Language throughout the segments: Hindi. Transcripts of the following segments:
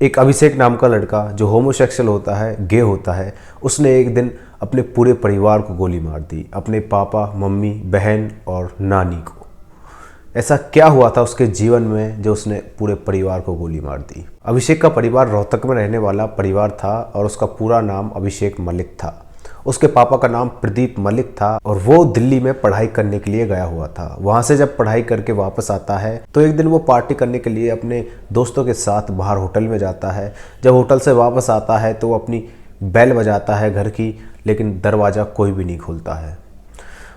एक अभिषेक नाम का लड़का जो होमोसेक्सुअल होता है, गे होता है, उसने एक दिन अपने पूरे परिवार को गोली मार दी, अपने पापा, मम्मी, बहन और नानी को। ऐसा क्या हुआ था उसके जीवन में जो उसने पूरे परिवार को गोली मार दी? अभिषेक का परिवार रोहतक में रहने वाला परिवार था और उसका पूरा नाम अभिषेक मलिक था। उसके पापा का नाम प्रदीप मलिक था और वो दिल्ली में पढ़ाई करने के लिए गया हुआ था। वहाँ से जब पढ़ाई करके वापस आता है तो एक दिन वो पार्टी करने के लिए अपने दोस्तों के साथ बाहर होटल में जाता है। जब होटल से वापस आता है तो वो अपनी बेल बजाता है घर की, लेकिन दरवाज़ा कोई भी नहीं खोलता है।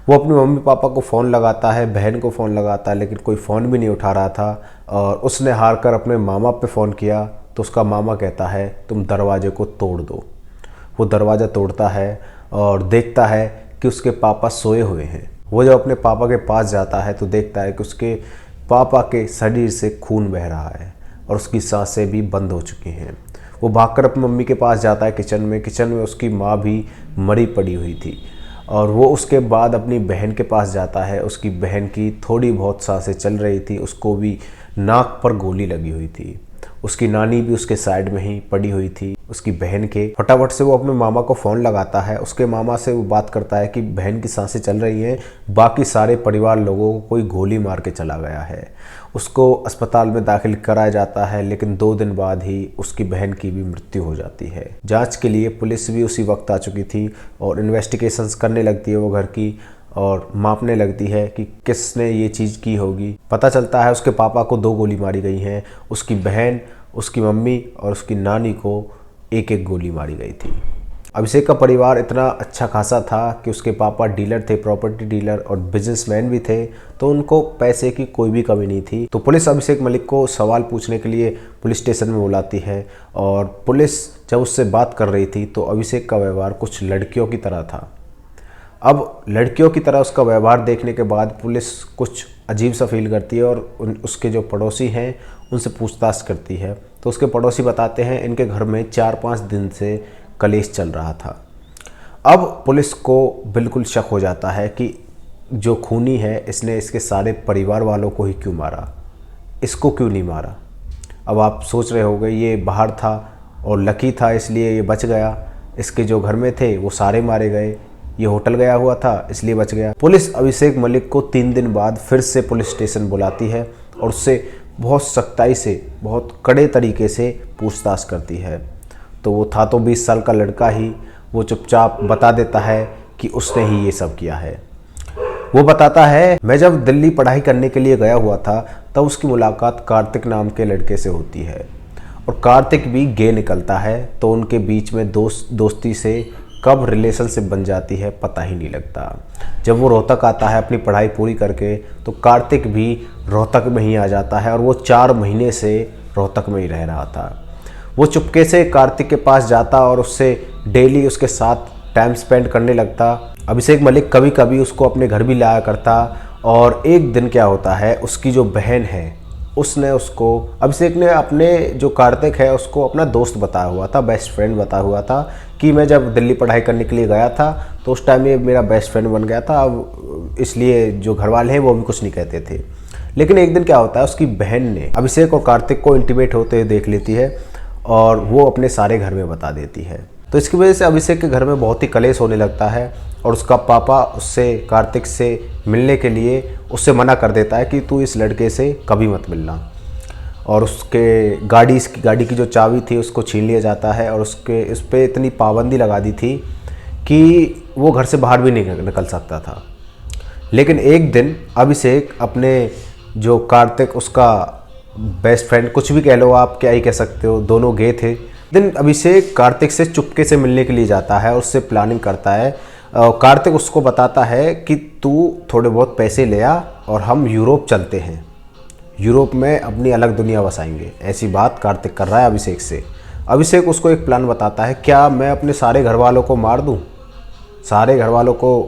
वो अपने मम्मी पापा को फ़ोन लगाता है, बहन को फ़ोन लगाता है, लेकिन कोई फ़ोन भी नहीं उठा रहा था। और उसने हार कर अपने मामा पे फ़ोन किया तो उसका मामा कहता है तुम दरवाजे को तोड़ दो। वो दरवाज़ा तोड़ता है और देखता है कि उसके पापा सोए हुए हैं। वो जब अपने पापा के पास जाता है तो देखता है कि उसके पापा के शरीर से खून बह रहा है और उसकी सांसें भी बंद हो चुकी हैं। वो भागकर अपनी मम्मी के पास जाता है किचन में उसकी माँ भी मरी पड़ी हुई थी। और वो उसके बाद अपनी बहन के पास जाता है। उसकी बहन की थोड़ी बहुत सांसें चल रही थी, उसको भी नाक पर गोली लगी हुई थी। उसकी नानी भी उसके साइड में ही पड़ी हुई थी उसकी बहन के। फटाफट से वो अपने मामा को फ़ोन लगाता है। उसके मामा से वो बात करता है कि बहन की सांसें चल रही हैं, बाकी सारे परिवार लोगों को कोई गोली मार के चला गया है। उसको अस्पताल में दाखिल कराया जाता है, लेकिन 2 दिन बाद ही उसकी बहन की भी मृत्यु हो जाती है। जांच के लिए पुलिस भी उसी वक्त आ चुकी थी और इन्वेस्टिगेशंस करने लगती है वो घर की और मापने लगती है कि किसने ये चीज़ की होगी। पता चलता है उसके पापा को 2 गोली मारी गई हैं, उसकी बहन, उसकी मम्मी और उसकी नानी को एक एक गोली मारी गई थी। अभिषेक का परिवार इतना अच्छा खासा था कि उसके पापा डीलर थे, प्रॉपर्टी डीलर और बिजनेसमैन भी थे, तो उनको पैसे की कोई भी कमी नहीं थी। तो पुलिस अभिषेक मलिक को सवाल पूछने के लिए पुलिस स्टेशन में बुलाती है और पुलिस जब उससे बात कर रही थी तो अभिषेक का व्यवहार कुछ लड़कियों की तरह था। अब लड़कियों की तरह उसका व्यवहार देखने के बाद पुलिस कुछ अजीब सा फील करती है और उसके जो पड़ोसी हैं उनसे पूछताछ करती है। तो उसके पड़ोसी बताते हैं इनके घर में 4-5 दिन से कलेश चल रहा था। अब पुलिस को बिल्कुल शक हो जाता है कि जो खूनी है इसने इसके सारे परिवार वालों को ही क्यों मारा, इसको क्यों नहीं मारा। अब आप सोच रहे होंगे ये बाहर था और लकी था इसलिए ये बच गया, इसके जो घर में थे वो सारे मारे गए, ये होटल गया हुआ था इसलिए बच गया। पुलिस अभिषेक मलिक को 3 दिन बाद फिर से पुलिस स्टेशन बुलाती है और उससे बहुत सख्ताई से, बहुत कड़े तरीके से पूछताछ करती है। तो वो था तो 20 साल का लड़का ही, वो चुपचाप बता देता है कि उसने ही ये सब किया है। वो बताता है मैं जब दिल्ली पढ़ाई करने के लिए गया हुआ था तब उसकी मुलाकात कार्तिक नाम के लड़के से होती है और कार्तिक भी गे निकलता है। तो उनके बीच में दोस्ती से कब रिलेशनशिप बन जाती है पता ही नहीं लगता। जब वो रोहतक आता है अपनी पढ़ाई पूरी करके तो कार्तिक भी रोहतक में ही आ जाता है और वो 4 महीने से रोहतक में ही रह रहा था। वो चुपके से कार्तिक के पास जाता और उससे डेली उसके साथ टाइम स्पेंड करने लगता। अभिषेक मलिक कभी कभी उसको अपने घर भी लाया करता और एक दिन क्या होता है, उसकी जो बहन है उसने उसको, अभिषेक ने अपने जो कार्तिक है उसको अपना दोस्त बताया हुआ था, बेस्ट फ्रेंड बताया हुआ था कि मैं जब दिल्ली पढ़ाई करने के लिए गया था तो उस टाइम ये मेरा बेस्ट फ्रेंड बन गया था। अब इसलिए जो घर वाले हैं वो भी कुछ नहीं कहते थे। लेकिन एक दिन क्या होता है, उसकी बहन ने अभिषेक और कार्तिक को इंटीमेट होते हुए देख लेती है और वो अपने सारे घर में बता देती है। तो इसकी वजह से अभिषेक के घर में बहुत ही कलेश होने लगता है और उसका पापा उससे, कार्तिक से मिलने के लिए उससे मना कर देता है कि तू इस लड़के से कभी मत मिलना। और उसके गाड़ी की जो चाबी थी उसको छीन लिया जाता है और उस पर इतनी पाबंदी लगा दी थी कि वो घर से बाहर भी नहीं निकल सकता था। लेकिन एक दिन अभिषेक अपने जो कार्तिक, उसका बेस्ट फ्रेंड, कुछ भी कह लो आप, क्या ही कह सकते हो, दोनों गए थे। दिन अभिषेक कार्तिक से चुपके से मिलने के लिए जाता है और उससे प्लानिंग करता है। कार्तिक उसको बताता है कि तू थोड़े बहुत पैसे ले आ और हम यूरोप चलते हैं, यूरोप में अपनी अलग दुनिया बसाएंगे। ऐसी बात कार्तिक कर रहा है अभिषेक से। अभिषेक उसको एक प्लान बताता है, क्या मैं अपने सारे घर वालों को मार दूं, सारे घर वालों को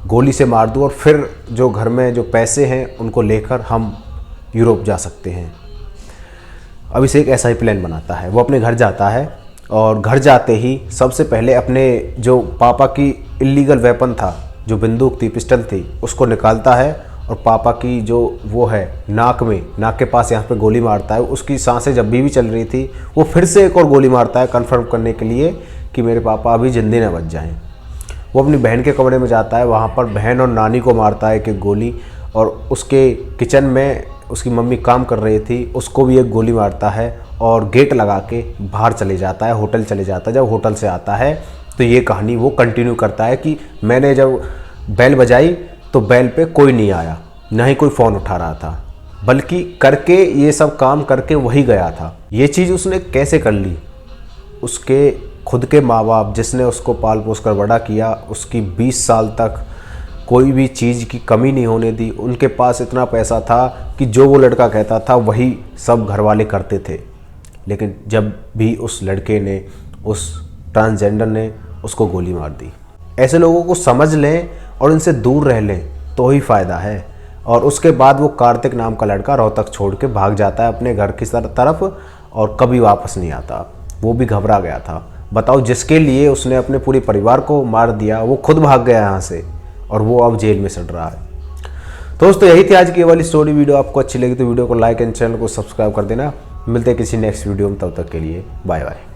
गोली से मार दूं और फिर जो घर में जो पैसे हैं उनको लेकर हम यूरोप जा सकते हैं। अभिषेक ऐसा ही प्लान बनाता है। वो अपने घर जाता है और घर जाते ही सबसे पहले अपने जो पापा की इलीगल वेपन था, जो बंदूक थी, पिस्टल थी, उसको निकालता है और पापा की जो वो है नाक में, नाक के पास यहाँ पे गोली मारता है। उसकी सांसें जब भी चल रही थी, वो फिर से एक और गोली मारता है कंफर्म करने के लिए कि मेरे पापा अभी जिंदे न बच जाएं। वो अपनी बहन के कमरे में जाता है, वहाँ पर बहन और नानी को मारता है एक गोली, और उसके किचन में उसकी मम्मी काम कर रही थी, उसको भी एक गोली मारता है और गेट लगा के बाहर चले जाता है, होटल चले जाता है। जब होटल से आता है तो ये कहानी वो कंटिन्यू करता है कि मैंने जब बेल बजाई तो बेल पे कोई नहीं आया, ना ही कोई फ़ोन उठा रहा था, बल्कि करके ये सब काम करके वही गया था। ये चीज़ उसने कैसे कर ली? उसके खुद के माँ बाप जिसने उसको पाल पोस कर बड़ा किया, उसकी 20 साल तक कोई भी चीज़ की कमी नहीं होने दी। उनके पास इतना पैसा था कि जो वो लड़का कहता था वही सब घर वाले करते थे। लेकिन जब भी उस लड़के ने, उस ट्रांसजेंडर ने उसको गोली मार दी। ऐसे लोगों को समझ लें और इनसे दूर रह लें तो ही फ़ायदा है। और उसके बाद वो कार्तिक नाम का लड़का रोहतक छोड़ के भाग जाता है अपने घर की तरफ और कभी वापस नहीं आता। वो भी घबरा गया था। बताओ, जिसके लिए उसने अपने पूरे परिवार को मार दिया वो खुद भाग गया यहाँ से, और वो अब जेल में सड़ रहा है। तो दोस्तों, यही थी आज की ये वाली स्टोरी। वीडियो आपको अच्छी लगी तो वीडियो को लाइक एंड चैनल को सब्सक्राइब कर देना। मिलते हैं किसी नेक्स्ट वीडियो में, तब तक के लिए बाय बाय।